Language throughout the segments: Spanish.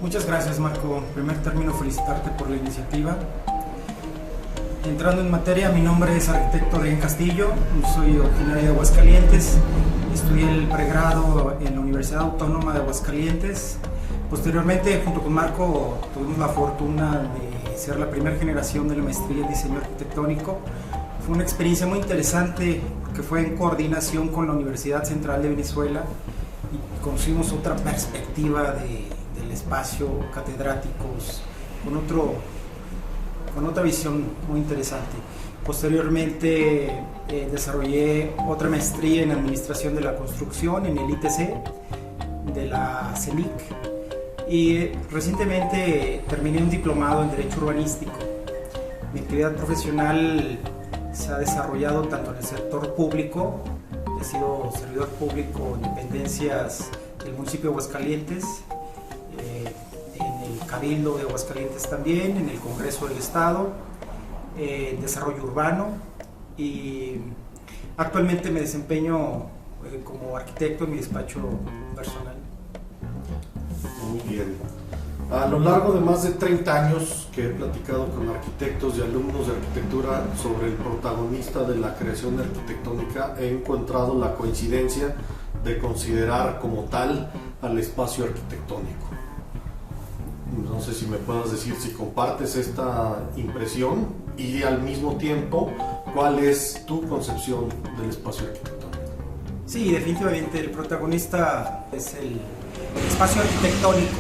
Muchas gracias, Marco. En primer término, felicitarte por la iniciativa. Entrando en materia, mi nombre es arquitecto Adrián Castillo, soy originario de Aguascalientes, estudié el pregrado en la Universidad Autónoma de Aguascalientes. Posteriormente, junto con Marco, tuvimos la fortuna de ser la primera generación de la maestría en diseño arquitectónico. Fue una experiencia muy interesante porque fue en coordinación con la Universidad Central de Venezuela y conocimos otra perspectiva del espacio, catedráticos, con otra visión muy interesante. Posteriormente desarrollé otra maestría en Administración de la Construcción en el ITC de la CENIC y recientemente terminé un diplomado en Derecho Urbanístico. Mi actividad profesional se ha desarrollado tanto en el sector público, he sido servidor público en dependencias del municipio de Aguascalientes, en el Cabildo de Aguascalientes también, en el Congreso del Estado, en desarrollo urbano, y actualmente me desempeño como arquitecto en mi despacho personal. Muy bien. A lo largo de más de 30 años que he platicado con arquitectos y alumnos de arquitectura sobre el protagonista de la creación arquitectónica, he encontrado la coincidencia de considerar como tal al espacio arquitectónico. No sé si me puedas decir si compartes esta impresión y al mismo tiempo, ¿cuál es tu concepción del espacio arquitectónico? Sí, definitivamente el protagonista es el espacio arquitectónico,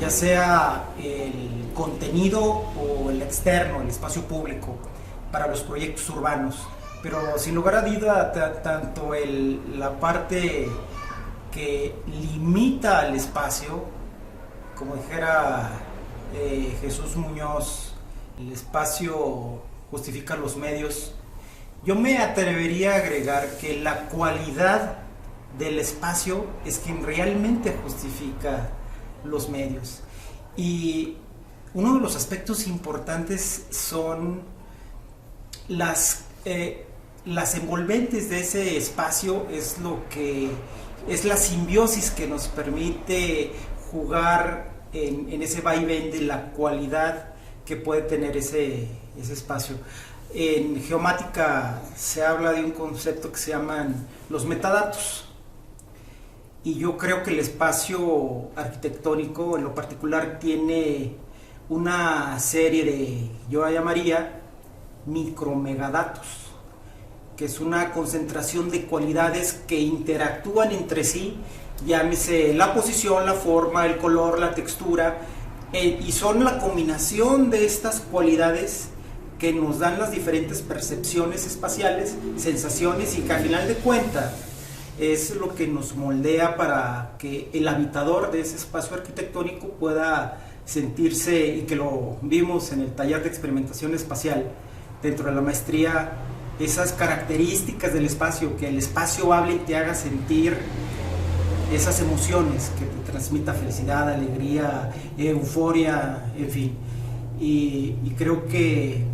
ya sea el contenido o el externo, el espacio público para los proyectos urbanos. Pero sin lugar a duda, tanto la parte que limita al espacio, como dijera Jesús Muñoz, el espacio justifica los medios. Yo me atrevería a agregar que la cualidad del espacio es quien realmente justifica los medios. Y uno de los aspectos importantes son las envolventes de ese espacio, es la simbiosis que nos permite jugar en ese vaivén de la cualidad que puede tener ese espacio. En geomática se habla de un concepto que se llaman los metadatos, y yo creo que el espacio arquitectónico en lo particular tiene una serie de, yo la llamaría micromegadatos, que es una concentración de cualidades que interactúan entre sí, llámese la posición, la forma, el color, la textura, y son la combinación de estas cualidades que nos dan las diferentes percepciones espaciales, sensaciones, y que al final de cuentas es lo que nos moldea para que el habitador de ese espacio arquitectónico pueda sentirse, y que lo vimos en el taller de experimentación espacial dentro de la maestría, esas características del espacio, que el espacio hable y te haga sentir esas emociones, que te transmita felicidad, alegría, euforia, en fin. Y creo que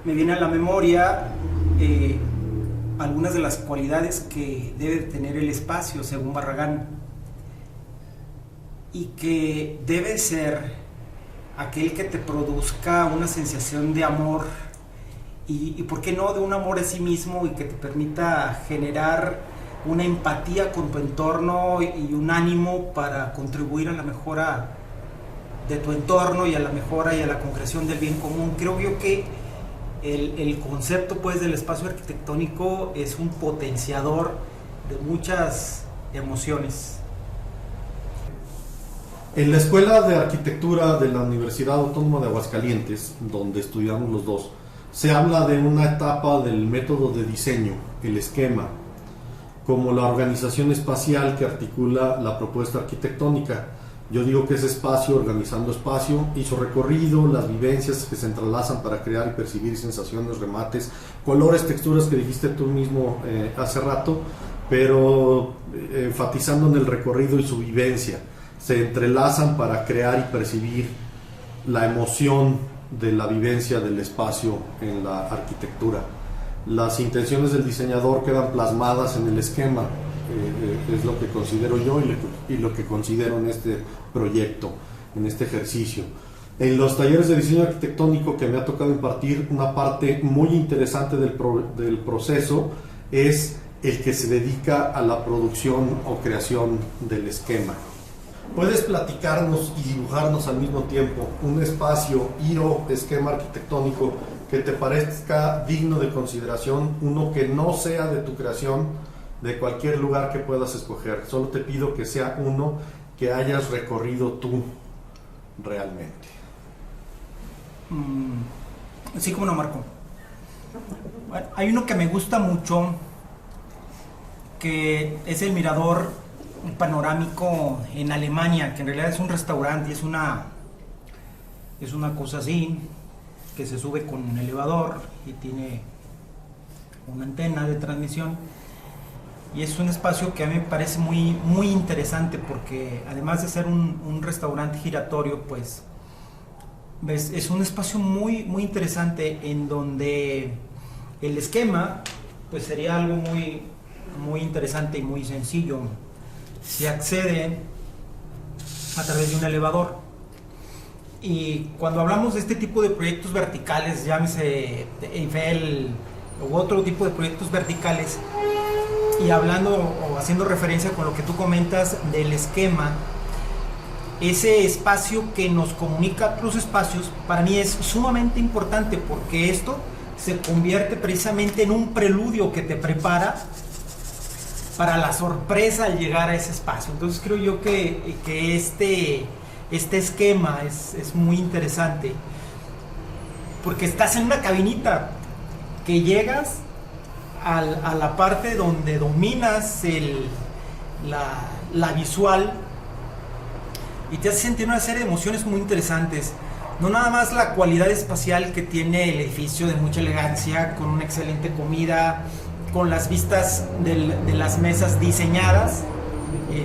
me viene a la memoria algunas de las cualidades que debe tener el espacio según Barragán, y que debe ser aquel que te produzca una sensación de amor y por qué no de un amor a sí mismo, y que te permita generar una empatía con tu entorno y un ánimo para contribuir a la mejora de tu entorno y a la mejora y a la concreción del bien común. Creo yo que el concepto pues del espacio arquitectónico es un potenciador de muchas emociones. En la Escuela de Arquitectura de la Universidad Autónoma de Aguascalientes, donde estudiamos los dos, se habla de una etapa del método de diseño, el esquema, como la organización espacial que articula la propuesta arquitectónica. Yo digo que ese espacio, organizando espacio, y su recorrido, las vivencias que se entrelazan para crear y percibir sensaciones, remates, colores, texturas que dijiste tú mismo hace rato, pero enfatizando en el recorrido y su vivencia, se entrelazan para crear y percibir la emoción de la vivencia del espacio en la arquitectura. Las intenciones del diseñador quedan plasmadas en el esquema Es lo que considero yo y lo que considero en este proyecto, en este ejercicio. En los talleres de diseño arquitectónico que me ha tocado impartir, una parte muy interesante del proceso es el que se dedica a la producción o creación del esquema. ¿Puedes platicarnos y dibujarnos al mismo tiempo un espacio y/o esquema arquitectónico que te parezca digno de consideración, uno que no sea de tu creación, de cualquier lugar que puedas escoger? Solo te pido que sea uno que hayas recorrido tú realmente. Sí, como no, Marco. Bueno, hay uno que me gusta mucho, que es el mirador panorámico en Alemania, que en realidad es un restaurante y es una cosa así, que se sube con un elevador y tiene una antena de transmisión, y es un espacio que a mí me parece muy, muy interesante, porque además de ser un restaurante giratorio, pues es un espacio muy, muy interesante, en donde el esquema pues sería algo muy, muy interesante y muy sencillo. Se accede a través de un elevador, y cuando hablamos de este tipo de proyectos verticales, llámese Eiffel u otro tipo de proyectos verticales, y hablando o haciendo referencia con lo que tú comentas del esquema, ese espacio que nos comunica a otros espacios, para mí es sumamente importante, porque esto se convierte precisamente en un preludio que te prepara para la sorpresa al llegar a ese espacio. Entonces creo yo que este esquema es muy interesante, porque estás en una cabinita que llegas a la parte donde dominas la visual, y te hace sentir una serie de emociones muy interesantes. No nada más la cualidad espacial que tiene el edificio, de mucha elegancia, con una excelente comida, con las vistas de las mesas diseñadas,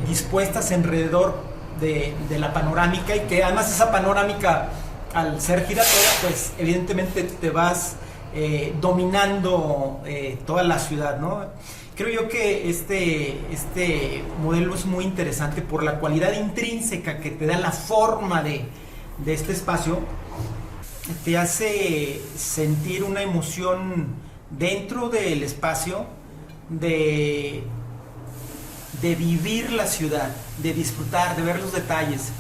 dispuestas alrededor de la panorámica, y que además esa panorámica, al ser giratoria, pues evidentemente te vas dominando toda la ciudad, ¿no? Creo yo que este modelo es muy interesante por la cualidad intrínseca que te da la forma de este espacio. Te hace sentir una emoción dentro del espacio, de vivir la ciudad, de disfrutar, de ver los detalles.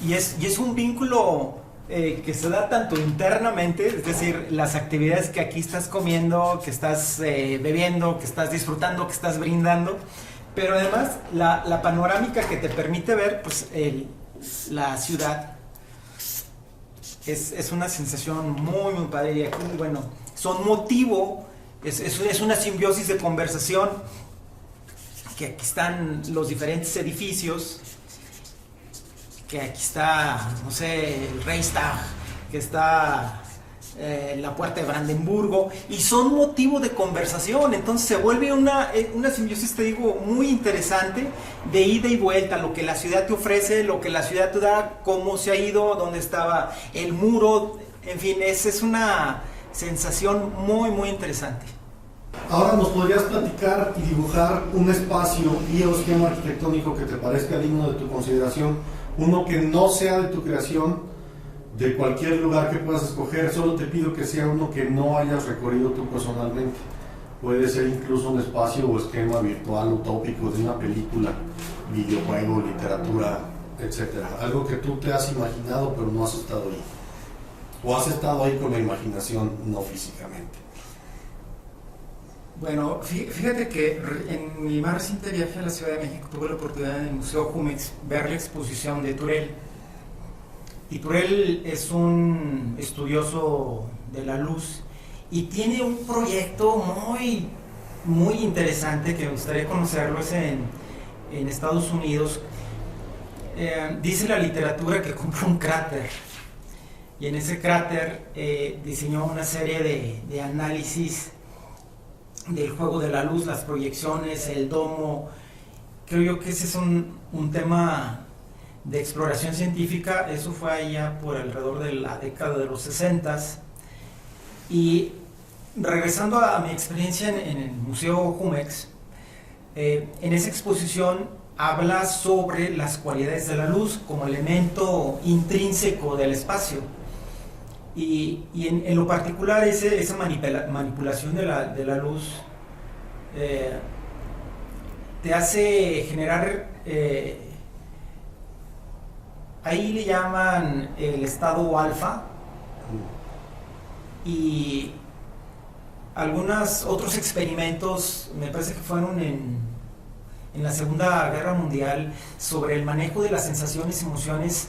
Y es un vínculo que se da tanto internamente, es decir, las actividades que aquí estás comiendo, que estás bebiendo, que estás disfrutando, que estás brindando, pero además la panorámica que te permite ver pues la ciudad. Es una sensación muy, muy padre. Y aquí, bueno, son motivo, es una simbiosis de conversación, que aquí están los diferentes edificios, que aquí está, no sé, el Reichstag, que está la Puerta de Brandenburgo, y son motivo de conversación. Entonces se vuelve una simbiosis, te digo, muy interesante, de ida y vuelta, lo que la ciudad te ofrece, lo que la ciudad te da, cómo se ha ido, dónde estaba el muro, en fin, es una sensación muy, muy interesante. Ahora nos podrías platicar y dibujar un espacio y o esquema arquitectónico que te parezca digno de tu consideración, uno que no sea de tu creación, de cualquier lugar que puedas escoger. Solo te pido que sea uno que no hayas recorrido tú personalmente. Puede ser incluso un espacio o esquema virtual utópico de una película, videojuego, literatura, etc. Algo que tú te has imaginado pero no has estado ahí, o has estado ahí con la imaginación, no físicamente. Bueno, fíjate que en mi más reciente viaje a la Ciudad de México tuve la oportunidad en el Museo Jumex ver la exposición de Turel. Y Turel es un estudioso de la luz y tiene un proyecto muy, muy interesante que me gustaría conocerlo. Es en Estados Unidos. Dice la literatura que compró un cráter, y en ese cráter diseñó una serie de análisis del juego de la luz, las proyecciones, el domo. Creo yo que ese es un tema de exploración científica. Eso fue allá por alrededor de la década de los 60s. Y regresando a mi experiencia en el Museo Jumex, En esa exposición habla sobre las cualidades de la luz como elemento intrínseco del espacio. Y en lo particular esa manipulación de la luz te hace generar, ahí le llaman el estado alfa, y algunos otros experimentos, me parece que fueron en la Segunda Guerra Mundial, sobre el manejo de las sensaciones y emociones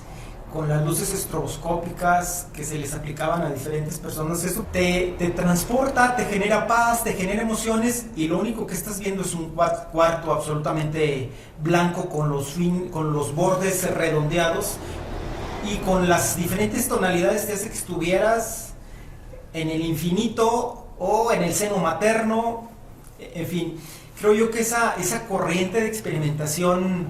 con las luces estroboscópicas que se les aplicaban a diferentes personas. Eso te transporta, te genera paz, te genera emociones, y lo único que estás viendo es un cuarto absolutamente blanco con los bordes redondeados, y con las diferentes tonalidades te hace que estuvieras en el infinito o en el seno materno. En fin, creo yo que esa corriente de experimentación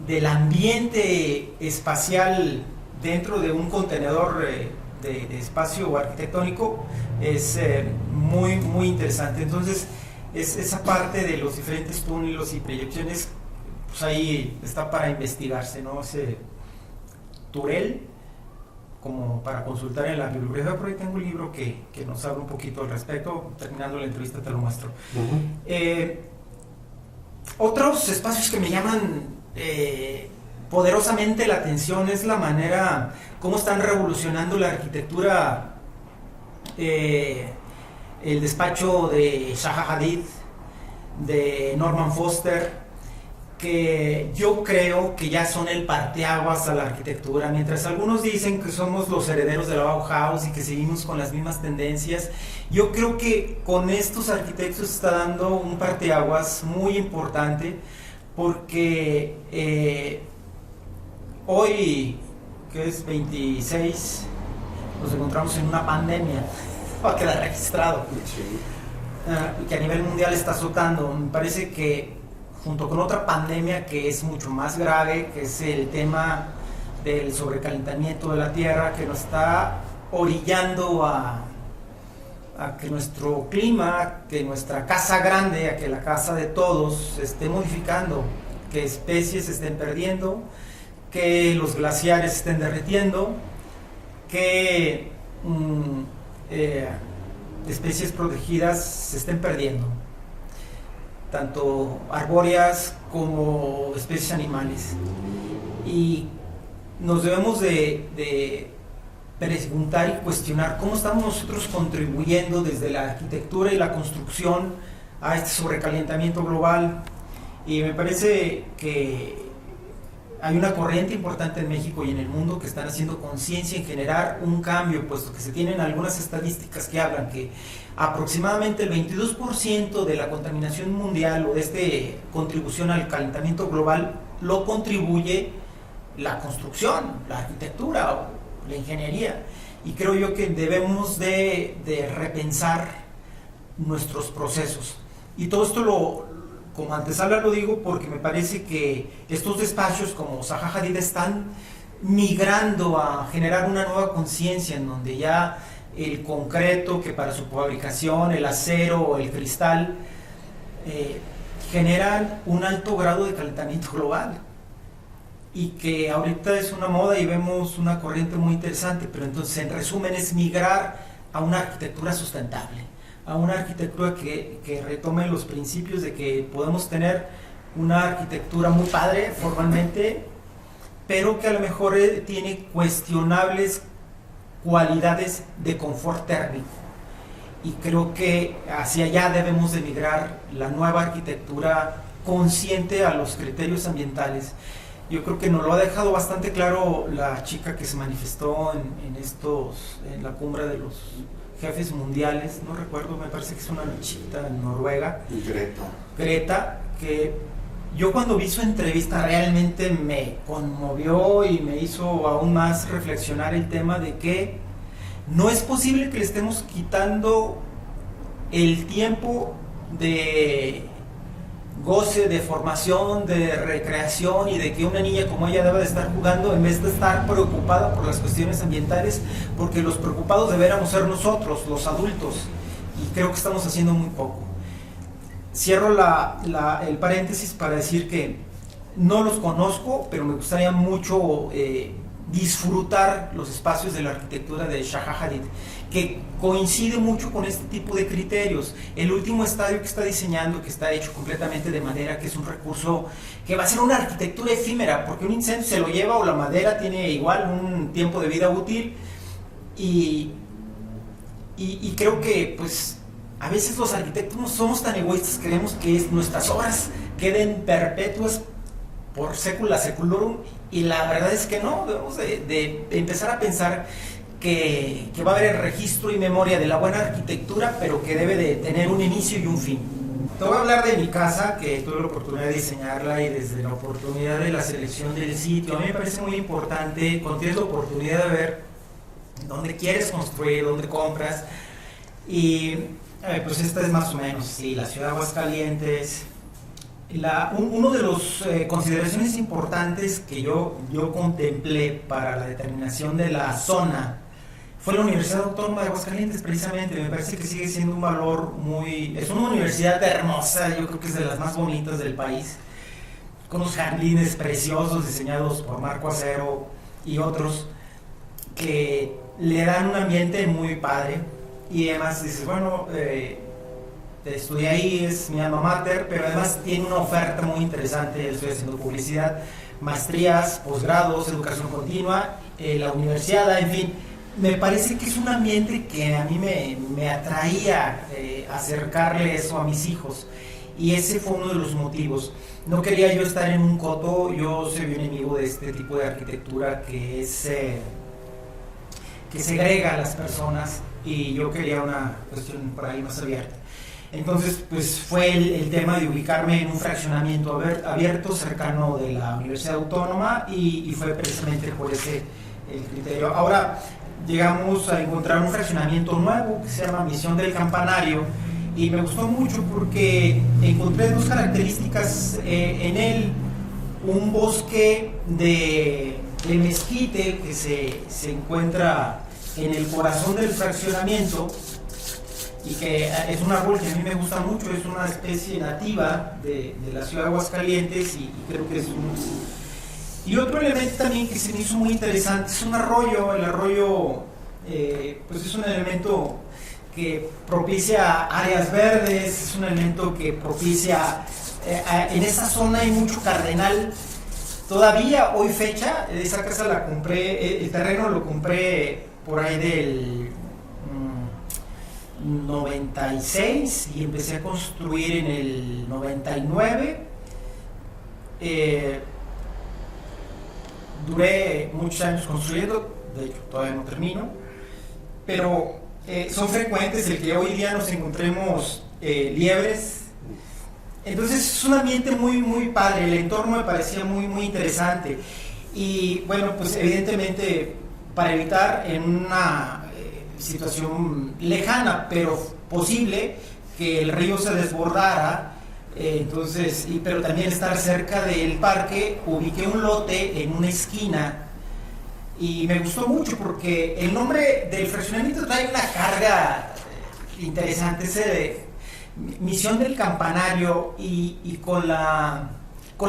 del ambiente espacial dentro de un contenedor de espacio arquitectónico es muy, muy interesante. Entonces, esa parte de los diferentes túneles y proyecciones, pues ahí está para investigarse, ¿no? Ese Turel, como para consultar en la bibliografía, por ahí tengo un libro que nos habla un poquito al respecto. Terminando la entrevista te lo muestro. Otros espacios que me llaman poderosamente la atención es la manera como están revolucionando la arquitectura, el despacho de Zaha Hadid, de Norman Foster, que yo creo que ya son el parteaguas a la arquitectura. Mientras algunos dicen que somos los herederos de la Bauhaus y que seguimos con las mismas tendencias, yo creo que con estos arquitectos está dando un parteaguas muy importante, porque hoy, que es 26, nos encontramos en una pandemia, va a quedar registrado, que a nivel mundial está azotando. Me parece que junto con otra pandemia que es mucho más grave, que es el tema del sobrecalentamiento de la Tierra, que nos está orillando a que nuestro clima, que nuestra casa grande, a que la casa de todos se esté modificando, que especies se estén perdiendo, que los glaciares se estén derritiendo, que especies protegidas se estén perdiendo, tanto arbóreas como especies animales. Y nos debemos de preguntar y cuestionar cómo estamos nosotros contribuyendo desde la arquitectura y la construcción a este sobrecalentamiento global. Y me parece que hay una corriente importante en México y en el mundo que están haciendo conciencia en generar un cambio, puesto que se tienen algunas estadísticas que hablan que aproximadamente el 22% de la contaminación mundial o de esta contribución al calentamiento global lo contribuye la construcción, la arquitectura o la ingeniería. Y creo yo que debemos de repensar nuestros procesos. Y todo esto como antesala lo digo porque me parece que estos despachos como Zaha Hadid están migrando a generar una nueva conciencia en donde ya el concreto, que para su fabricación, el acero o el cristal, generan un alto grado de calentamiento global, y que ahorita es una moda y vemos una corriente muy interesante. Pero entonces, en resumen, es migrar a una arquitectura sustentable, a una arquitectura que retome los principios de que podemos tener una arquitectura muy padre formalmente, pero que a lo mejor tiene cuestionables cualidades de confort térmico. Y creo que hacia allá debemos de migrar la nueva arquitectura consciente a los criterios ambientales. Yo creo que nos lo ha dejado bastante claro la chica que se manifestó en la cumbre de los jefes mundiales, no recuerdo, me parece que es una chica en Noruega, Greta, que yo cuando vi su entrevista realmente me conmovió y me hizo aún más reflexionar el tema de que no es posible que le estemos quitando el tiempo de goce, de formación, de recreación, y de que una niña como ella debe de estar jugando en vez de estar preocupada por las cuestiones ambientales, porque los preocupados deberíamos ser nosotros, los adultos, y creo que estamos haciendo muy poco. cierro el paréntesis para decir que no los conozco, pero me gustaría mucho disfrutar los espacios de la arquitectura de Zaha Hadid, que coincide mucho con este tipo de criterios. El último estadio que está diseñando, que está hecho completamente de madera, que es un recurso que va a ser una arquitectura efímera, porque un incendio se lo lleva, o la madera tiene igual un tiempo de vida útil, y creo que pues a veces los arquitectos no somos tan egoístas, queremos que nuestras obras queden perpetuas por secula seculorum, y la verdad es que no, debemos de empezar a pensar que va a haber el registro y memoria de la buena arquitectura, pero que debe de tener un inicio y un fin. Te voy a hablar de mi casa, que tuve la oportunidad de diseñarla, y desde la oportunidad de la selección del sitio. A mí me parece muy importante, cuando tienes la oportunidad de ver dónde quieres construir, dónde compras, y pues esta es más o menos, sí, la ciudad de Aguascalientes. Uno de las consideraciones importantes que yo contemplé para la determinación de la zona fue la Universidad Autónoma de Aguascalientes, precisamente. Me parece que sigue siendo un valor es una universidad hermosa, yo creo que es de las más bonitas del país, con unos jardines preciosos diseñados por Marco Acero y otros, que le dan un ambiente muy padre. Y además dices, bueno, estudié ahí, es mi alma mater, pero además tiene una oferta muy interesante. Estoy haciendo publicidad, maestrías, posgrados, educación continua, la universidad, en fin. Me parece que es un ambiente que a mí me atraía acercarle eso a mis hijos, y ese fue uno de los motivos. No quería yo estar en un coto. Yo soy un enemigo de este tipo de arquitectura que segrega a las personas, y yo quería una cuestión por ahí más abierta. Entonces, pues fue el tema de ubicarme en un fraccionamiento abierto cercano de la Universidad Autónoma, y fue precisamente por ese el criterio. Ahora llegamos a encontrar un fraccionamiento nuevo que se llama Misión del Campanario, y me gustó mucho porque encontré dos características en él: un bosque de mezquite que se encuentra en el corazón del fraccionamiento, y que es un árbol que a mí me gusta mucho, es una especie nativa de la ciudad de Aguascalientes, y creo que es Y otro elemento también que se me hizo muy interesante es un arroyo. El arroyo pues es un elemento que propicia áreas verdes, es un elemento que propicia... en esa zona hay mucho cardenal. Todavía hoy fecha, esa casa la compré, el terreno lo compré por ahí del 96, y empecé a construir en el 99. Duré muchos años construyendo, de hecho todavía no termino, pero son frecuentes el que hoy día nos encontremos liebres. Entonces es un ambiente muy, muy padre, el entorno me parecía muy, muy interesante. Y bueno, pues evidentemente para evitar en una situación lejana, pero posible, que el río se desbordara, pero también estar cerca del parque, ubiqué un lote en una esquina, y me gustó mucho porque el nombre del fraccionamiento trae una carga interesante, ese de Misión del Campanario, y con la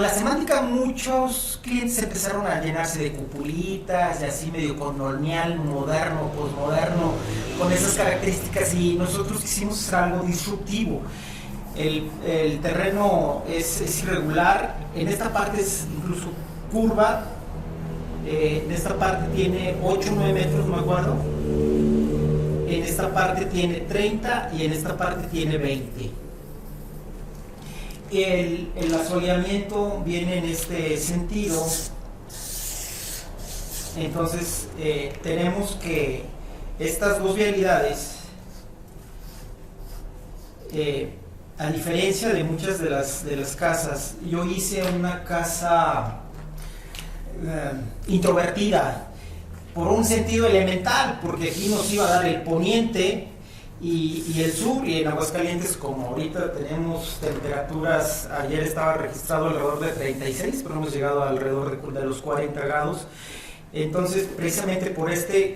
semántica muchos clientes empezaron a llenarse de cupulitas y así medio colonial, moderno, posmoderno, con esas características, y nosotros quisimos hacer algo disruptivo. El terreno es irregular, en esta parte es incluso curva, en esta parte tiene 8 o 9 metros, no me acuerdo, en esta parte tiene 30 y en esta parte tiene 20. El asoleamiento viene en este sentido. Entonces tenemos que estas dos vialidades, a diferencia de muchas de las casas, yo hice una casa introvertida por un sentido elemental, porque aquí nos iba a dar el poniente y el sur, y en Aguascalientes, como ahorita tenemos temperaturas, ayer estaba registrado alrededor de 36, pero hemos llegado alrededor de los 40 grados. Entonces, precisamente con este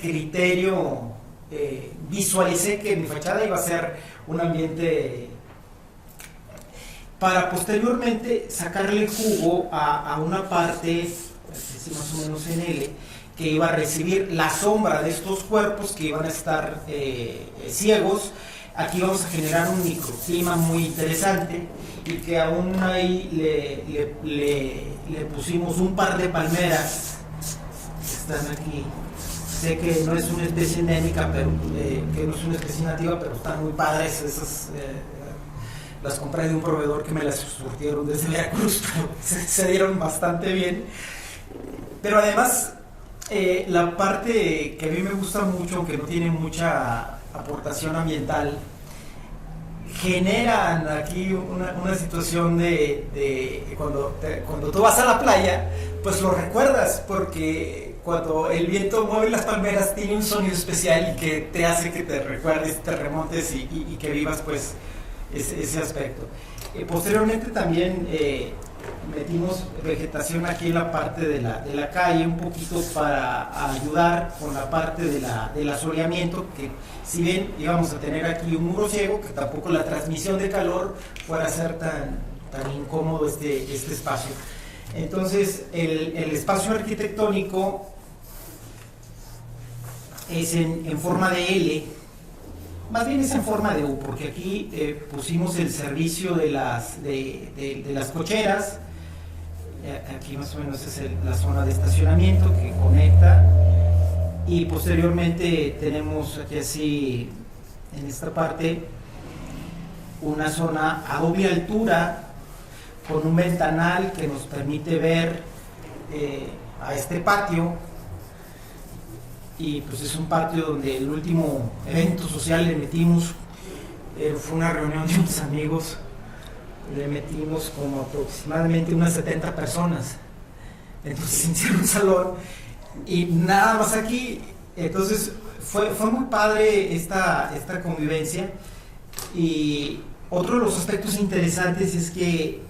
criterio, visualicé que mi fachada iba a ser un ambiente para posteriormente sacarle jugo a una parte, así más o menos en L, que iba a recibir la sombra de estos cuerpos que iban a estar ciegos. Aquí vamos a generar un microclima muy interesante y que aún ahí le pusimos un par de palmeras que están aquí. Sé que no es una especie endémica, pero que no es una especie nativa, pero están muy padres esas. Las compré de un proveedor que me las surtieron desde Veracruz, pero se dieron bastante bien. Pero además, la parte que a mí me gusta mucho, aunque no tiene mucha aportación ambiental, generan aquí una situación de cuando tú vas a la playa, pues lo recuerdas, porque cuando el viento mueve las palmeras tiene un sonido especial y que te hace que te recuerdes, te remontes y que vivas pues ese aspecto. Posteriormente también metimos vegetación aquí en la parte de la calle, un poquito para ayudar con la parte del asoleamiento, que si bien íbamos a tener aquí un muro ciego, que tampoco la transmisión de calor fuera a ser tan incómodo este espacio. Entonces el espacio arquitectónico es en forma de L, más bien es en forma de U, porque aquí pusimos el servicio de las cocheras. Aquí más o menos es la zona de estacionamiento que conecta, y posteriormente tenemos aquí así en esta parte una zona a doble altura con un ventanal que nos permite ver a este patio. Y pues es un patio donde el último evento social le metimos, fue una reunión de unos amigos, le metimos como aproximadamente unas 70 personas. Entonces hicieron un salón y nada más aquí. Entonces fue muy padre esta convivencia. Y otro de los aspectos interesantes es que,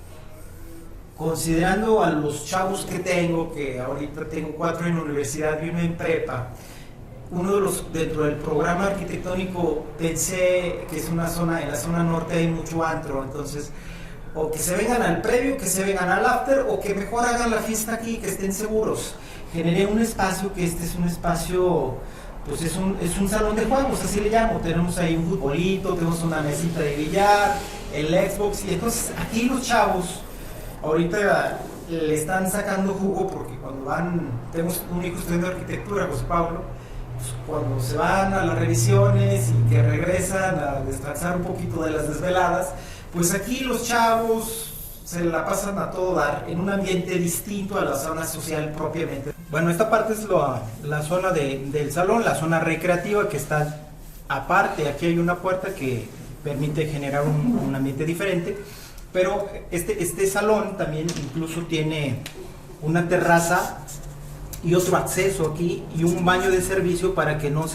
considerando a los chavos que tengo, que ahorita tengo 4 en la universidad y 1 en prepa, dentro del programa arquitectónico pensé que es en la zona norte hay mucho antro, entonces o que se vengan al previo, que se vengan al after, o que mejor hagan la fiesta aquí, que estén seguros. Generé un espacio que es un espacio, pues es un salón de juegos, así le llamo. Tenemos ahí un futbolito, tenemos una mesita de billar, el Xbox, y entonces aquí los chavos ahorita le están sacando jugo, porque cuando tenemos un hijo estudiando arquitectura, José Pablo, cuando se van a las revisiones y que regresan a descansar un poquito de las desveladas, pues aquí los chavos se la pasan a todo dar en un ambiente distinto a la zona social propiamente. Bueno, esta parte es la zona del salón, la zona recreativa, que está aparte. Aquí hay una puerta que permite generar un ambiente diferente, pero este salón también incluso tiene una terraza y otro acceso aquí y un baño de servicio para que no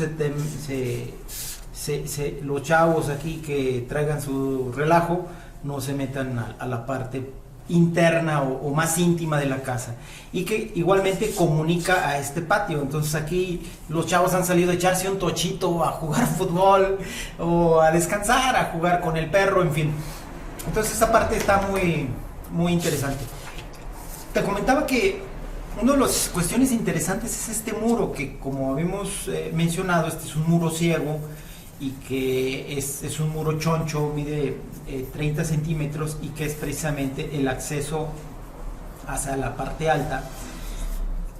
los chavos aquí que traigan su relajo no se metan a la parte interna o más íntima de la casa, y que igualmente comunica a este patio. Entonces aquí los chavos han salido a echarse un tochito, a jugar fútbol o a descansar, a jugar con el perro, en fin. Entonces esta parte está muy, muy interesante. Te comentaba que una de las cuestiones interesantes es este muro, que como habíamos mencionado, este es un muro ciego y que es un muro choncho, mide 30 centímetros, y que es precisamente el acceso hacia la parte alta.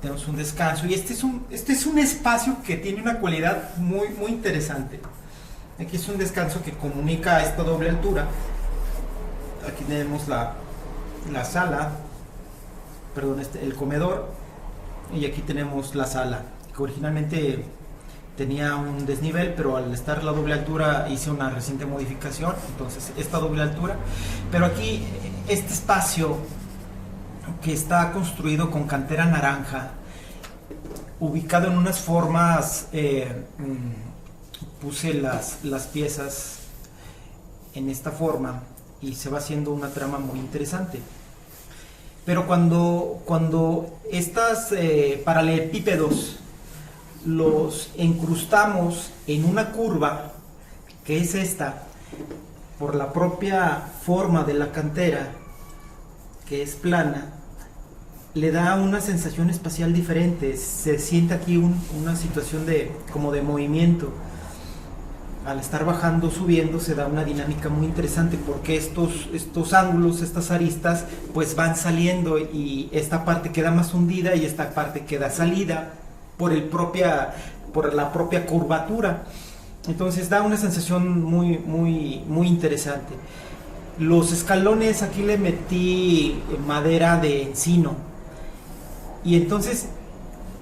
Tenemos un descanso, y este es un espacio que tiene una cualidad muy, muy interesante. Aquí es un descanso que comunica a esta doble altura. Aquí tenemos la sala, perdón, el comedor, y aquí tenemos la sala, que originalmente tenía un desnivel, pero al estar la doble altura hice una reciente modificación, entonces esta doble altura. Pero aquí este espacio, que está construido con cantera naranja, ubicado en unas formas, puse las piezas en esta forma y se va haciendo una trama muy interesante. Pero cuando estas paralelepípedos los incrustamos en una curva, que es esta, por la propia forma de la cantera, que es plana, le da una sensación espacial diferente. Se siente aquí una situación como de movimiento. Al estar bajando, subiendo, se da una dinámica muy interesante, porque estos ángulos, estas aristas, pues van saliendo, y esta parte queda más hundida y esta parte queda salida por la propia curvatura. Entonces da una sensación muy, muy, muy interesante. Los escalones, aquí le metí madera de encino, y entonces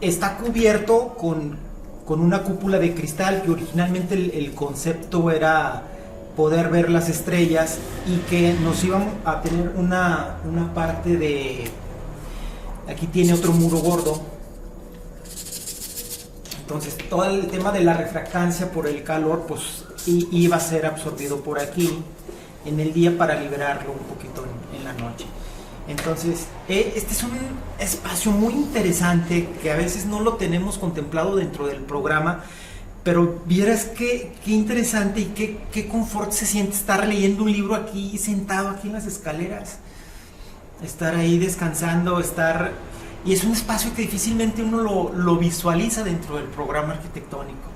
está cubierto con una cúpula de cristal, que originalmente el concepto era poder ver las estrellas, y que nos íbamos a tener una parte de... Aquí tiene otro muro gordo. Entonces todo el tema de la refractancia por el calor, pues iba a ser absorbido por aquí en el día para liberarlo un poquito en la noche. Entonces, este es un espacio muy interesante que a veces no lo tenemos contemplado dentro del programa, pero vieras qué interesante y qué confort se siente estar leyendo un libro aquí, sentado aquí en las escaleras, estar ahí descansando, y es un espacio que difícilmente uno lo visualiza dentro del programa arquitectónico.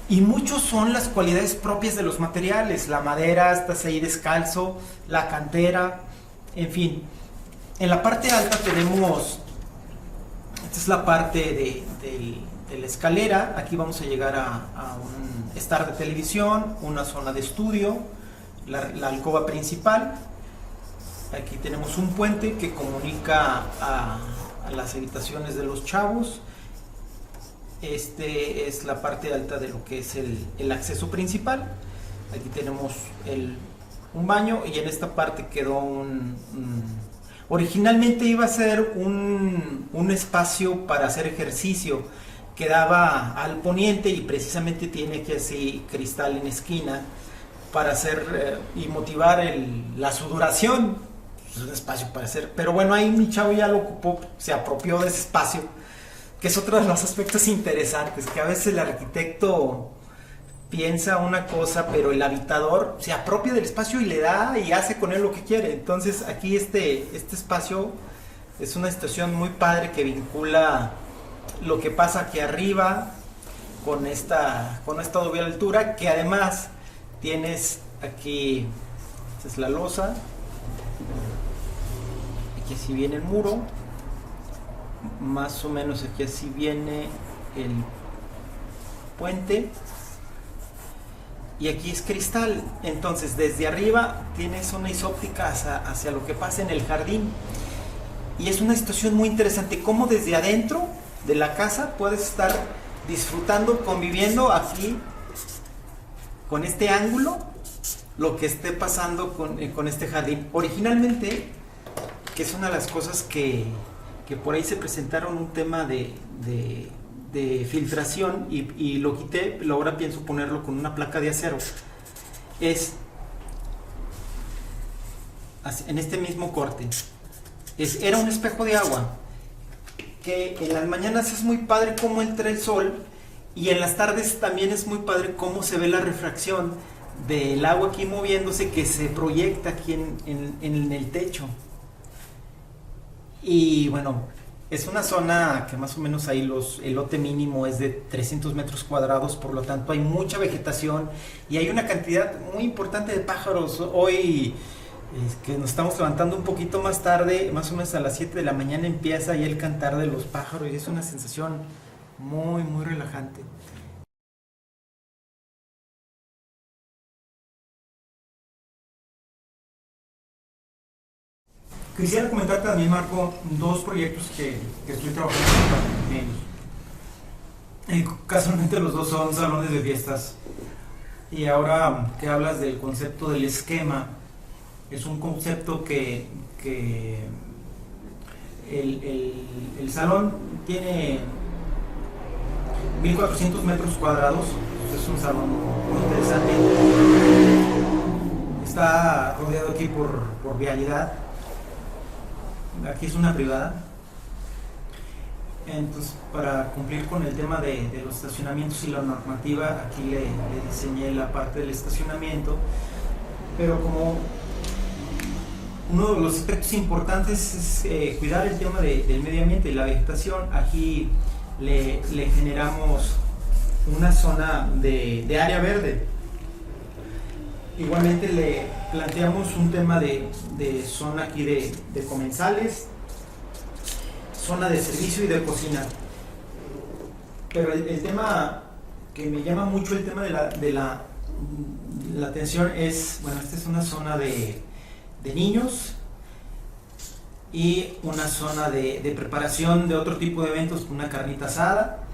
Y muchos son las cualidades propias de los materiales: la madera, estás ahí descalzo, la cantera, en fin. En la parte alta tenemos, esta es la parte de la escalera. Aquí vamos a llegar a un estar de televisión, una zona de estudio, la alcoba principal. Aquí tenemos un puente que comunica a las habitaciones de los chavos. Este es la parte alta de lo que es el acceso principal. Aquí tenemos un baño, y en esta parte quedó originalmente iba a ser un espacio para hacer ejercicio que daba al poniente, y precisamente tiene aquí así cristal en esquina para hacer y motivar la sudoración. Es un espacio para hacer, pero bueno, ahí mi chavo ya lo ocupó, se apropió de ese espacio, que es otro de los aspectos interesantes, que a veces el arquitecto piensa una cosa, pero el habitador se apropia del espacio y le da y hace con él lo que quiere. Entonces aquí este espacio es una situación muy padre que vincula lo que pasa aquí arriba con esta doble altura, que además tienes aquí, esta es la losa, aquí así viene el muro, más o menos aquí así viene el puente, y aquí es cristal. Entonces desde arriba tienes una isóptica hacia lo que pasa en el jardín, y es una situación muy interesante como desde adentro de la casa puedes estar disfrutando, conviviendo aquí con este ángulo, lo que esté pasando con este jardín. Originalmente, que es una de las cosas que por ahí se presentaron, un tema de filtración, y lo quité, pero ahora pienso ponerlo con una placa de acero. En este mismo corte. Era un espejo de agua, que en las mañanas es muy padre cómo entra el sol, y en las tardes también es muy padre cómo se ve la refracción del agua aquí moviéndose, que se proyecta aquí en el techo. Y bueno, es una zona que más o menos ahí el lote mínimo es de 300 metros cuadrados, por lo tanto hay mucha vegetación y hay una cantidad muy importante de pájaros. Hoy que nos estamos levantando un poquito más tarde, más o menos a las 7 de la mañana empieza ahí el cantar de los pájaros, y es una sensación muy, muy relajante. Quisiera comentarte también, Marco, dos proyectos que estoy trabajando en ellos. Casualmente los dos son salones de fiestas. Y ahora que hablas del concepto del esquema, es un concepto que el salón tiene 1400 metros cuadrados. Es un salón muy interesante. Está rodeado aquí por vialidad. Aquí es una privada. Entonces, para cumplir con el tema de los estacionamientos y la normativa, aquí le diseñé la parte del estacionamiento. pero como uno de los aspectos importantes es cuidar el tema del medio ambiente y la vegetación, aquí le generamos una zona de área verde. Igualmente le planteamos un tema de zona aquí de comensales, zona de servicio y de cocina. Pero el tema que me llama mucho el tema de la atención es, bueno, esta es una zona de niños y una zona de preparación de otro tipo de eventos, una carnita asada.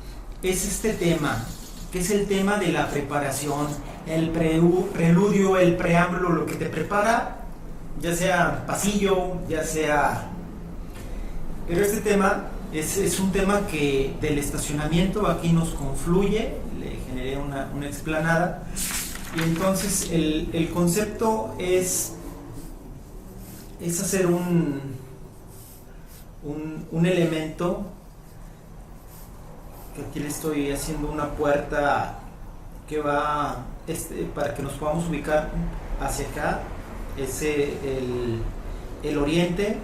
Es este tema, que es el tema de la preparación, el preludio, el preámbulo, lo que te prepara, ya sea pasillo, ya sea... Pero este tema es un tema que del estacionamiento aquí nos confluye, le generé una explanada, y entonces el concepto es hacer un elemento, que aquí le estoy haciendo una puerta que va para que nos podamos ubicar hacia acá, es el oriente,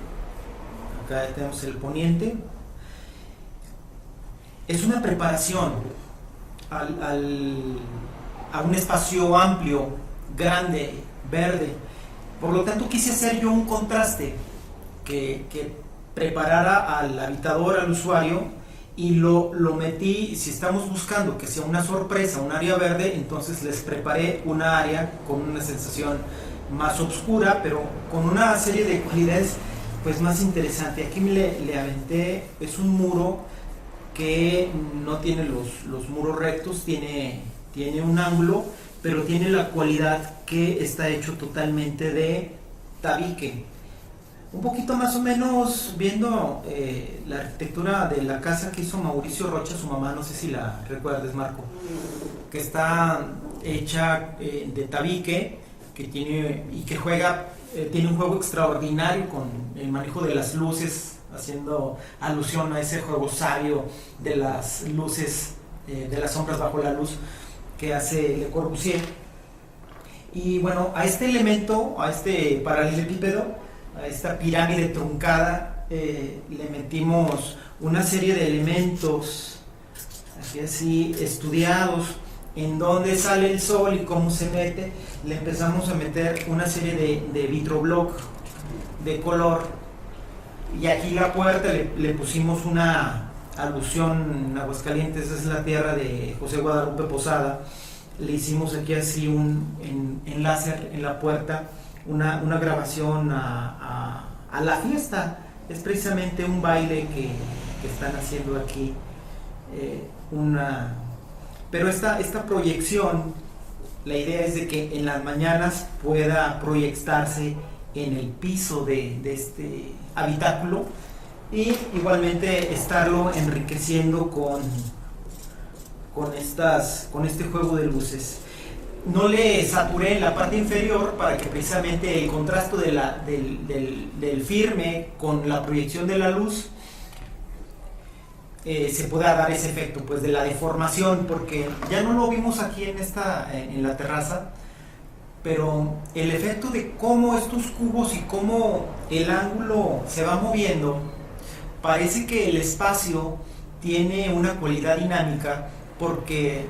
acá tenemos el poniente. Es una preparación a un espacio amplio, grande, verde. Por lo tanto quise hacer yo un contraste que preparara al habitador, al usuario, y lo metí. Si estamos buscando que sea una sorpresa, un área verde, entonces les preparé una área con una sensación más oscura, pero con una serie de cualidades pues más interesante. Aquí le aventé, es un muro que no tiene los muros rectos, tiene un ángulo, pero tiene la cualidad que está hecho totalmente de tabique. Un poquito más o menos viendo la arquitectura de la casa que hizo Mauricio Rocha, su mamá, no sé si la recuerdes, Marco, que está hecha de tabique, que tiene y que juega, tiene un juego extraordinario con el manejo de las luces, haciendo alusión a ese juego sabio de las luces, de las sombras bajo la luz que hace Le Corbusier. Y bueno, a este elemento, a este paralelepípedo, a esta pirámide truncada, le metimos una serie de elementos así estudiados, en dónde sale el sol y cómo se mete. Le empezamos a meter una serie de vitrobloc de color, y aquí la puerta le pusimos una alusión en Aguascalientes, es la tierra de José Guadalupe Posada. Le hicimos aquí así en láser en la puerta una grabación a la fiesta. Es precisamente un baile que están haciendo aquí, pero esta proyección, la idea es de que en las mañanas pueda proyectarse en el piso de este habitáculo, y igualmente estarlo enriqueciendo con este juego de luces. No le saturé en la parte inferior para que precisamente el contraste del firme con la proyección de la luz se pueda dar ese efecto pues de la deformación, porque ya no lo vimos aquí en la terraza, pero el efecto de cómo estos cubos y cómo el ángulo se va moviendo, parece que el espacio tiene una cualidad dinámica, porque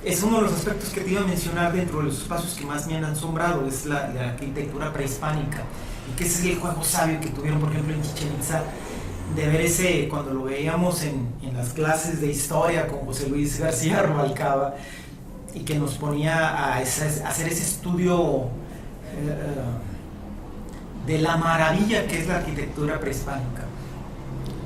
es uno de los aspectos que te iba a mencionar dentro de los espacios que más me han asombrado, es la arquitectura prehispánica, y que ese es el juego sabio que tuvieron, por ejemplo, en Chichén Itzá, de ver ese, cuando lo veíamos en las clases de historia con José Luis García Rubalcaba, y que nos ponía a hacer ese estudio de la maravilla que es la arquitectura prehispánica,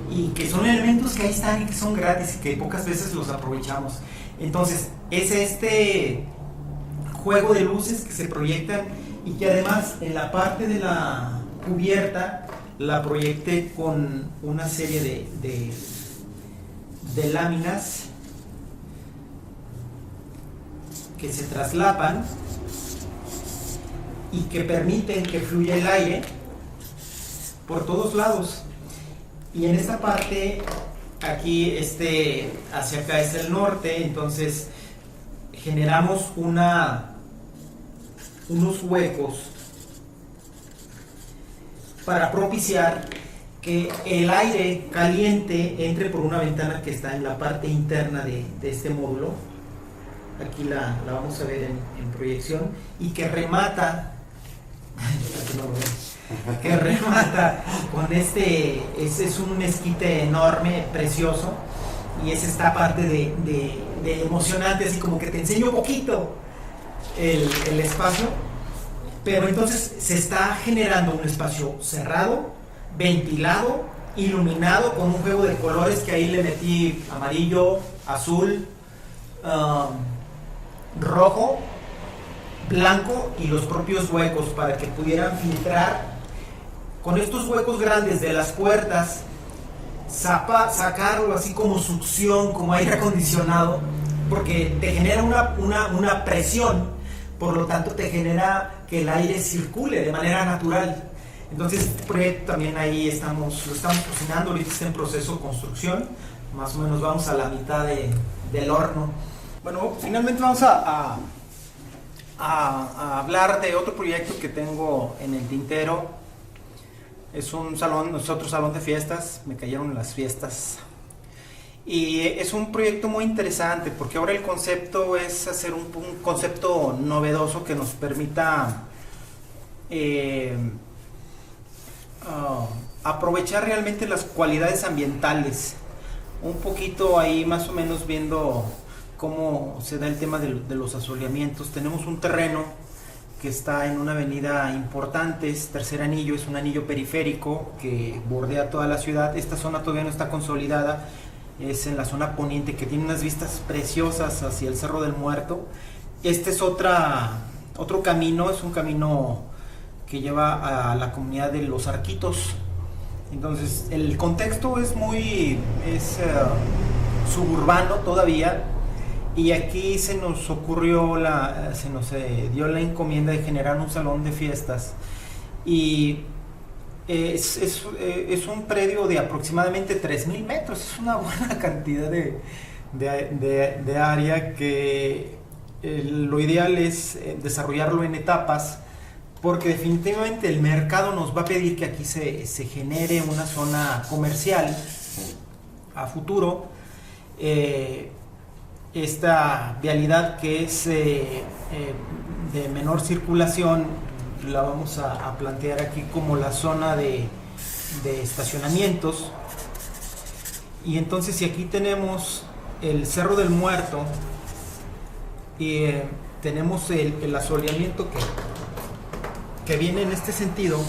y que son elementos que ahí están y que son gratis y que pocas veces los aprovechamos. Entonces es este juego de luces que se proyectan, y que además en la parte de la cubierta la proyecté con una serie de láminas que se traslapan y que permiten que fluya el aire por todos lados. Y en esta parte, aquí hacia acá es el norte, entonces generamos una unos huecos para propiciar que el aire caliente entre por una ventana que está en la parte interna de este módulo. Aquí la vamos a ver en proyección, y que remata con ese es un mezquite enorme, precioso, y es esta parte de emocionante, así como que te enseño un poquito el espacio, pero entonces se está generando un espacio cerrado, ventilado, iluminado, con un juego de colores que ahí le metí amarillo, azul, rojo, blanco, y los propios huecos para que pudieran filtrar con estos huecos grandes de las puertas, sacarlo así como succión, como aire acondicionado, porque te genera una presión, por lo tanto te genera que el aire circule de manera natural. Entonces este proyecto también ahí lo estamos cocinando, ahorita está en proceso de construcción, más o menos vamos a la mitad del horno. Bueno, finalmente vamos a hablar de otro proyecto que tengo en el tintero. Es otro salón de fiestas, me cayeron las fiestas. Y es un proyecto muy interesante porque ahora el concepto es hacer un concepto novedoso que nos permita aprovechar realmente las cualidades ambientales. Un poquito ahí más o menos viendo cómo se da el tema de los asoleamientos. Tenemos un terreno que está en una avenida importante, es Tercer Anillo, es un anillo periférico que bordea toda la ciudad. Esta zona todavía no está consolidada, es en la zona poniente, que tiene unas vistas preciosas hacia el Cerro del Muerto. Este es otro camino, es un camino que lleva a la comunidad de Los Arquitos. Entonces el contexto es suburbano todavía, y aquí se nos dio la encomienda de generar un salón de fiestas, y es un predio de aproximadamente 3,000 metros, es una buena cantidad de área, que lo ideal es desarrollarlo en etapas, porque definitivamente el mercado nos va a pedir que aquí se genere una zona comercial a futuro. Esta vialidad que es de menor circulación la vamos a plantear aquí como la zona de estacionamientos. Y entonces, si aquí tenemos el Cerro del Muerto y tenemos el asoleamiento que viene en este sentido,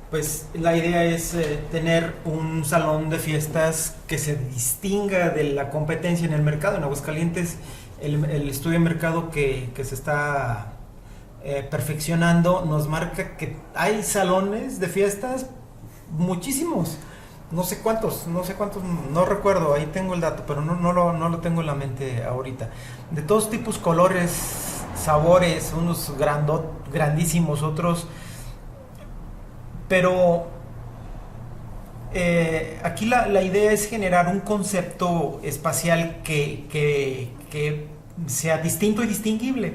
pues la idea es tener un salón de fiestas que se distinga de la competencia en el mercado. En Aguascalientes el estudio de mercado que se está perfeccionando nos marca que hay salones de fiestas muchísimos, no sé cuántos, no recuerdo, ahí tengo el dato, pero no lo tengo en la mente ahorita, de todos tipos, colores, sabores, unos grandísimos, otros. Pero aquí la idea es generar un concepto espacial que sea distinto y distinguible.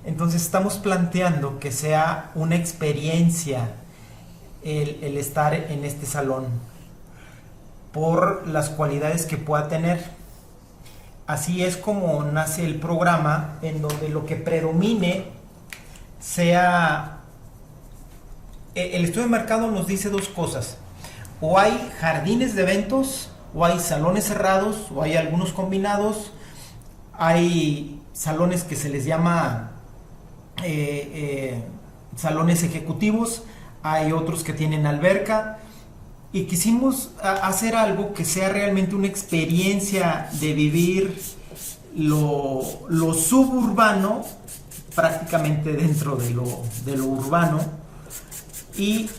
Entonces estamos planteando que sea una experiencia el estar en este salón, por las cualidades que pueda tener. Así es como nace el programa, en donde lo que predomine sea... El estudio de mercado nos dice dos cosas: o hay jardines de eventos, o hay salones cerrados, o hay algunos combinados. Hay salones que se les llama salones ejecutivos, hay otros que tienen alberca, y quisimos hacer algo que sea realmente una experiencia de vivir lo suburbano prácticamente dentro de lo urbano. Y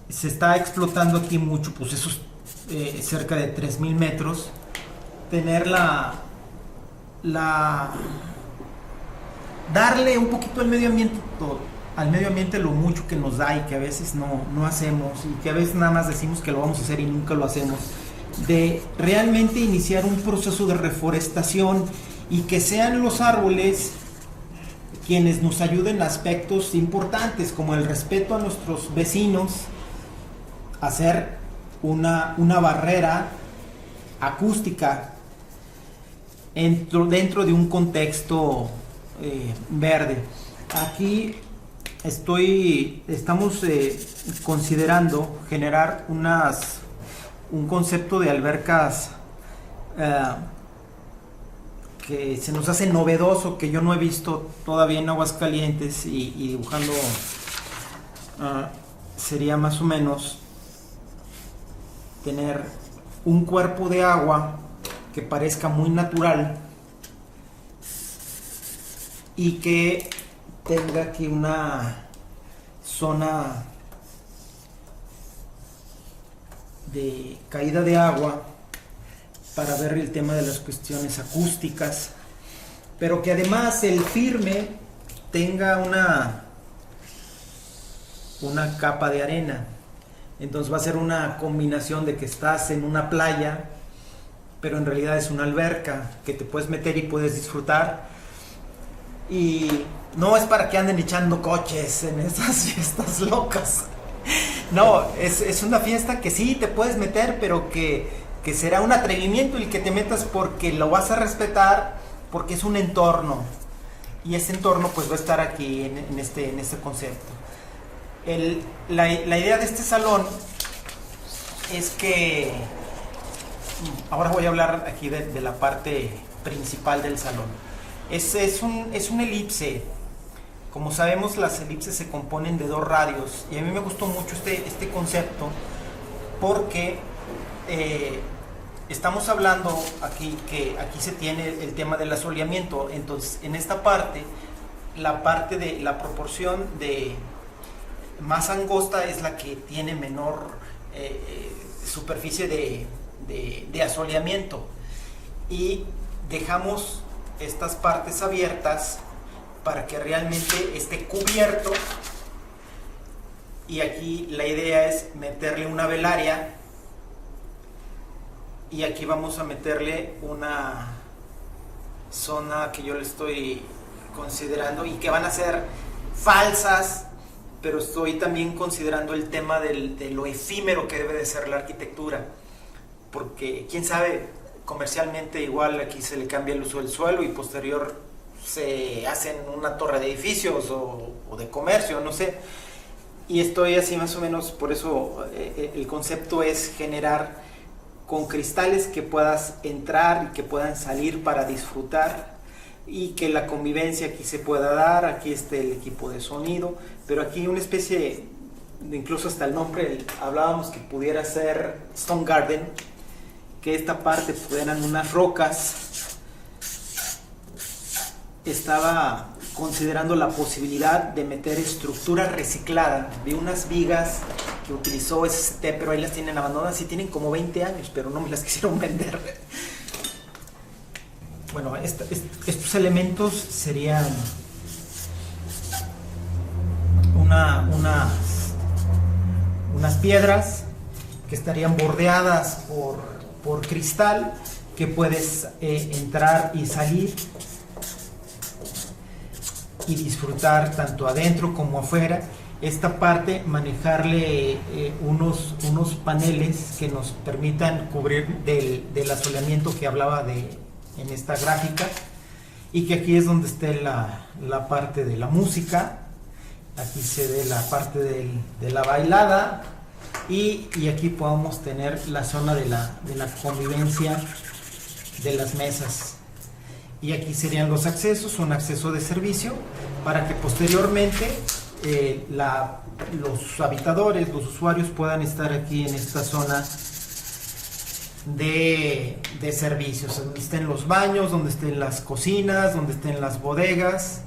se está explotando aquí mucho, pues esos cerca de 3,000 metros, tener darle un poquito al medio ambiente lo mucho que nos da y que a veces no hacemos, y que a veces nada más decimos que lo vamos a hacer y nunca lo hacemos, de realmente iniciar un proceso de reforestación, y que sean los árboles quienes nos ayuden a aspectos importantes como el respeto a nuestros vecinos, hacer una barrera acústica dentro de un contexto verde. Aquí estamos considerando generar un concepto de albercas que se nos hace novedoso, que yo no he visto todavía en Aguascalientes, y dibujando sería más o menos tener un cuerpo de agua que parezca muy natural y que tenga aquí una zona de caída de agua para ver el tema de las cuestiones acústicas, pero que además el firme tenga una capa de arena. Entonces va a ser una combinación de que estás en una playa, pero en realidad es una alberca que te puedes meter y puedes disfrutar. Y no es para que anden echando coches en esas fiestas locas. No, es una fiesta que sí te puedes meter, pero que será un atrevimiento el que te metas, porque lo vas a respetar, porque es un entorno. Y ese entorno pues va a estar aquí en este concepto. La idea de este salón es que, ahora voy a hablar aquí de la parte principal del salón. Es un elipse. Como sabemos, las elipses se componen de 2 radios, y a mí me gustó mucho este concepto porque estamos hablando aquí que aquí se tiene el tema del asoleamiento. Entonces, en esta parte, la parte de la proporción de más angosta es la que tiene menor superficie de asoleamiento, y dejamos estas partes abiertas para que realmente esté cubierto. Y aquí la idea es meterle una velaria, y aquí vamos a meterle una zona que yo le estoy considerando y que van a ser falsas, pero estoy también considerando el tema de lo efímero que debe de ser la arquitectura, porque quién sabe, comercialmente igual aquí se le cambia el uso del suelo y posterior se hacen una torre de edificios o de comercio, no sé. Y estoy así más o menos, por eso el concepto es generar con cristales que puedas entrar y que puedan salir para disfrutar, y que la convivencia aquí se pueda dar. Aquí esté el equipo de sonido, pero aquí una especie de, incluso hasta el nombre, hablábamos que pudiera ser Stone Garden, que esta parte pudieran unas rocas. Estaba considerando la posibilidad de meter estructura reciclada. Vi unas vigas que utilizó SST, pero ahí las tienen abandonadas y tienen como 20 años, pero no me las quisieron vender. Bueno, estos elementos serían unas piedras que estarían bordeadas por cristal, que puedes entrar y salir y disfrutar tanto adentro como afuera. Esta parte, manejarle unos paneles que nos permitan cubrir del asoleamiento que hablaba en esta gráfica, y que aquí es donde esté la parte de la música. Aquí se ve la parte de la bailada, y aquí podamos tener la zona de la convivencia de las mesas. Y aquí serían los accesos, un acceso de servicio, para que posteriormente los habitadores, los usuarios puedan estar aquí en esta zona de servicios, donde estén los baños, donde estén las cocinas, donde estén las bodegas.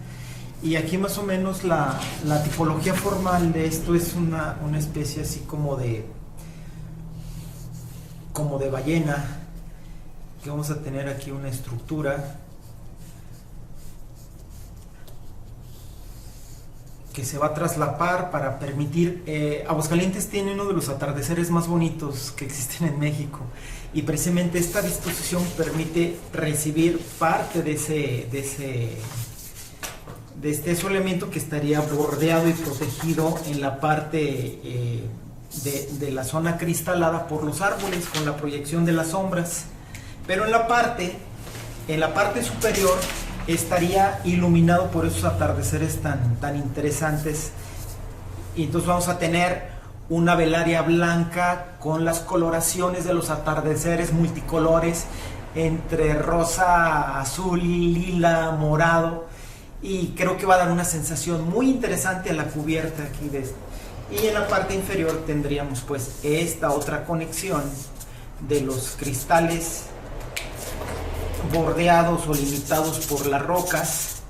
Y aquí más o menos la tipología formal de esto es una especie así como de ballena, que vamos a tener aquí una estructura que se va a traslapar para permitir. Aguascalientes tiene uno de los atardeceres más bonitos que existen en México, y precisamente esta disposición permite recibir parte de de este elemento que estaría bordeado y protegido en la parte de la zona cristalada por los árboles con la proyección de las sombras, pero en la parte superior estaría iluminado por esos atardeceres tan interesantes, y entonces vamos a tener una velaria blanca con las coloraciones de los atardeceres multicolores entre rosa, azul, lila, morado, y creo que va a dar una sensación muy interesante a la cubierta aquí y en la parte inferior tendríamos pues esta otra conexión de los cristales bordeados o limitados por las rocas,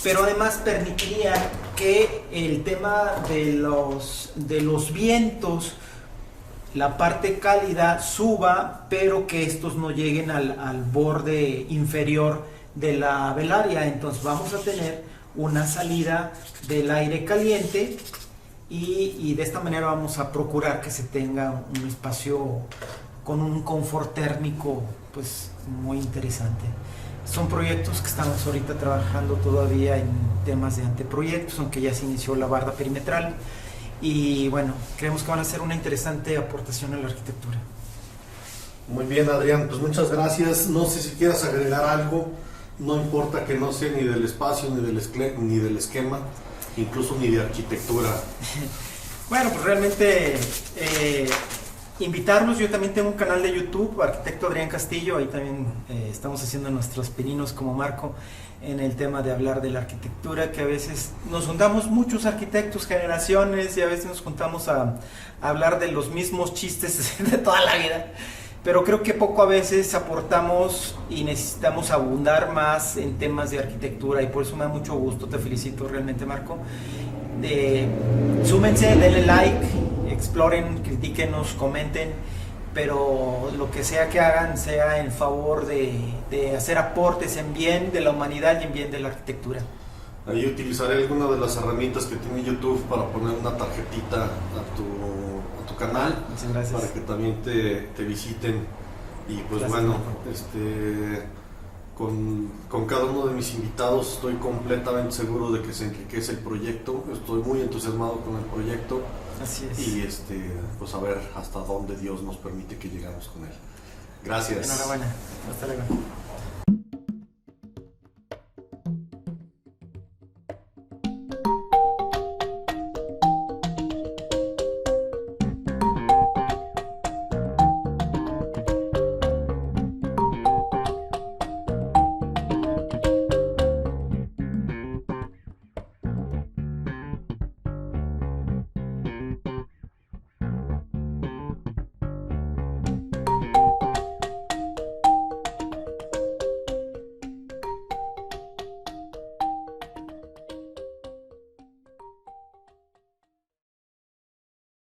pero además permitiría que el tema de los vientos, la parte cálida suba, pero que estos no lleguen al borde inferior de la velaria. Entonces vamos a tener una salida del aire caliente y de esta manera vamos a procurar que se tenga un espacio con un confort térmico pues muy interesante. Son proyectos que estamos ahorita trabajando todavía en temas de anteproyectos, aunque ya se inició la barda perimetral, y bueno, creemos que van a ser una interesante aportación a la arquitectura. Muy bien, Adrián, pues muchas gracias. No sé si quieras agregar algo, no importa que no sea ni del espacio, ni del esquema, incluso ni de arquitectura. Bueno, pues realmente invitarlos. Yo también tengo un canal de YouTube, Arquitecto Adrián Castillo, ahí también estamos haciendo nuestros pininos como Marco en el tema de hablar de la arquitectura, que a veces nos juntamos muchos arquitectos, generaciones, y a veces nos juntamos a hablar de los mismos chistes de toda la vida, pero creo que poco a veces aportamos y necesitamos abundar más en temas de arquitectura, y por eso me da mucho gusto, te felicito realmente, Marco. Súmense, denle like, exploren, critíquenos, comenten, pero lo que sea que hagan sea en favor de hacer aportes en bien de la humanidad y en bien de la arquitectura. Ahí utilizaré alguna de las herramientas que tiene YouTube para poner una tarjetita a tu canal. Muchas gracias. Para que también te visiten. Y pues gracias, bueno, con cada uno de mis invitados estoy completamente seguro de que se enriquece el proyecto. Estoy muy entusiasmado con el proyecto. Así es. Y pues a ver hasta dónde Dios nos permite que llegamos con él. Gracias. Enhorabuena. Hasta luego.